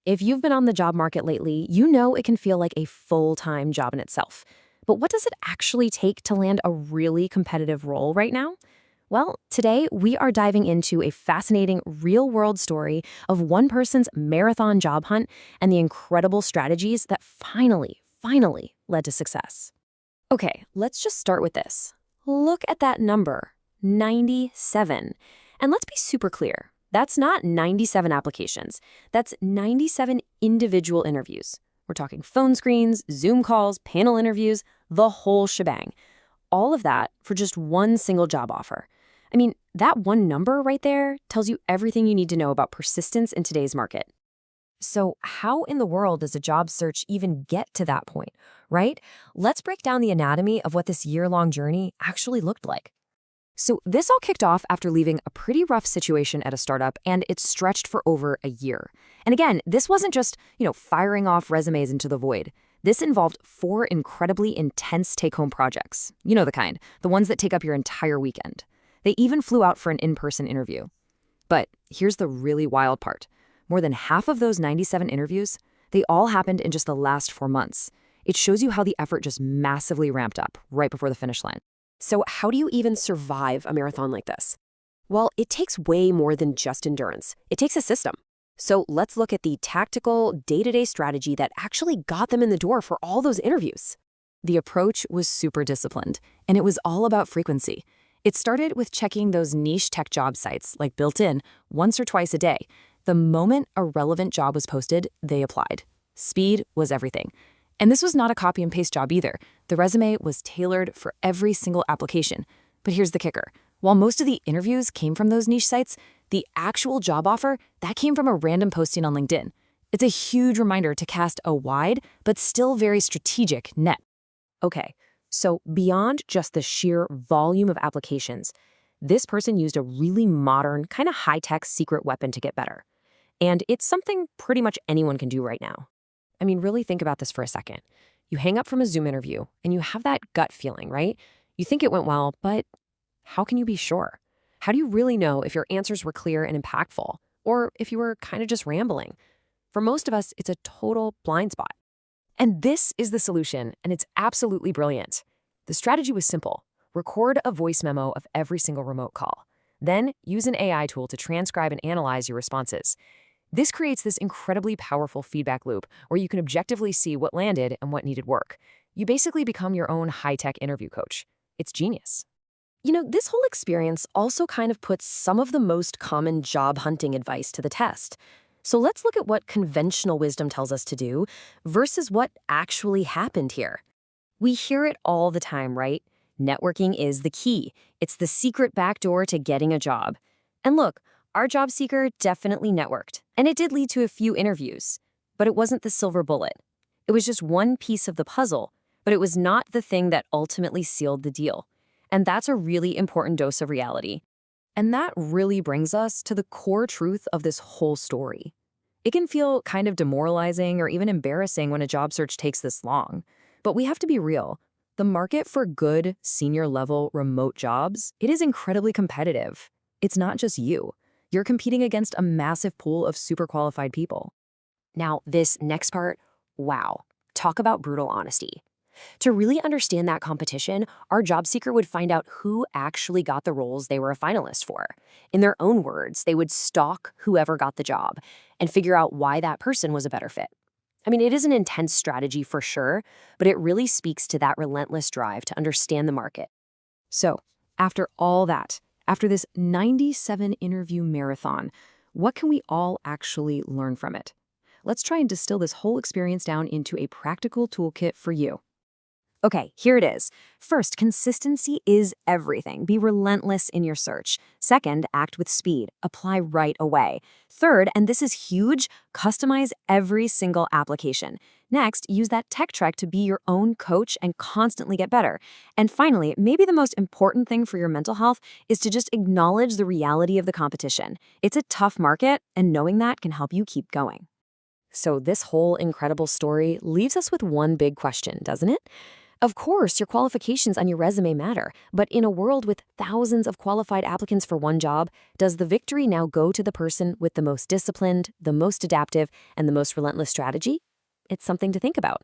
If you've been on the job market lately, you know it can feel like a full-time job in itself. But what does it actually take to land a really competitive role right now? Well, today we are diving into a fascinating real-world story of one person's marathon job hunt and the incredible strategies that finally led to success. Okay, let's just start with this. Look at that number, 97. And let's be super clear. That's not 97 applications. That's 97 individual interviews. We're talking phone screens, Zoom calls, panel interviews, the whole shebang. All of that for just one single job offer. I mean, that one number right there tells you everything you need to know about persistence in today's market. So how in the world does a job search even get to that point, right? Let's break down the anatomy of what this year-long journey actually looked like. So this all kicked off after leaving a pretty rough situation at a startup, and it stretched for over a year. And again, this wasn't just, firing off resumes into the void. This involved 4 incredibly intense take-home projects. You know the kind, the ones that take up your entire weekend. They even flew out for an in-person interview. But here's the really wild part. More than half of those 97 interviews, they all happened in just the last 4 months. It shows you how the effort just massively ramped up right before the finish line. So how do you even survive a marathon like this? Well, it takes way more than just endurance. It takes a system. So let's look at the tactical, day-to-day strategy that actually got them in the door for all those interviews. The approach was super disciplined, and it was all about frequency. It started with checking those niche tech job sites, like Built-in, once or twice a day. The moment a relevant job was posted, they applied. Speed was everything. And this was not a copy and paste job either. The resume was tailored for every single application. But here's the kicker. While most of the interviews came from those niche sites, the actual job offer, that came from a random posting on LinkedIn. It's a huge reminder to cast a wide, but still very strategic net. Okay, so beyond just the sheer volume of applications, this person used a really modern, kind of high-tech secret weapon to get better. And it's something pretty much anyone can do right now. I mean, really think about this for a second. You hang up from a Zoom interview and you have that gut feeling, right? You think it went well, but how can you be sure? How do you really know if your answers were clear and impactful, or if you were kind of just rambling? For most of us, it's a total blind spot. And this is the solution, and it's absolutely brilliant. The strategy was simple. Record a voice memo of every single remote call. Then use an AI tool to transcribe and analyze your responses. This creates this incredibly powerful feedback loop where you can objectively see what landed and what needed work. You basically become your own high-tech interview coach. It's genius. This whole experience also kind of puts some of the most common job hunting advice to the test. So let's look at what conventional wisdom tells us to do versus what actually happened here. We hear it all the time, right? Networking is the key. It's the secret backdoor to getting a job. And look, our job seeker definitely networked, and it did lead to a few interviews. But it wasn't the silver bullet. It was just one piece of the puzzle, but it was not the thing that ultimately sealed the deal. And that's a really important dose of reality. And that really brings us to the core truth of this whole story. It can feel kind of demoralizing or even embarrassing when a job search takes this long. But we have to be real. The market for good, senior-level, remote jobs, it is incredibly competitive. It's not just you. You're competing against a massive pool of super qualified people. Now, this next part, wow, talk about brutal honesty. To really understand that competition, our job seeker would find out who actually got the roles they were a finalist for. In their own words, they would stalk whoever got the job and figure out why that person was a better fit. I mean, it is an intense strategy for sure, but it really speaks to that relentless drive to understand the market. So, after all that, after this 97 interview marathon, what can we all actually learn from it? Let's try and distill this whole experience down into a practical toolkit for you. Okay, here it is. First, consistency is everything. Be relentless in your search. Second, act with speed. Apply right away. Third, and this is huge, customize every single application. Next, use that tech trek to be your own coach and constantly get better. And finally, maybe the most important thing for your mental health is to just acknowledge the reality of the competition. It's a tough market, and knowing that can help you keep going. So this whole incredible story leaves us with one big question, doesn't it? Of course, your qualifications on your resume matter, but in a world with thousands of qualified applicants for one job, does the victory now go to the person with the most disciplined, the most adaptive, and the most relentless strategy? It's something to think about.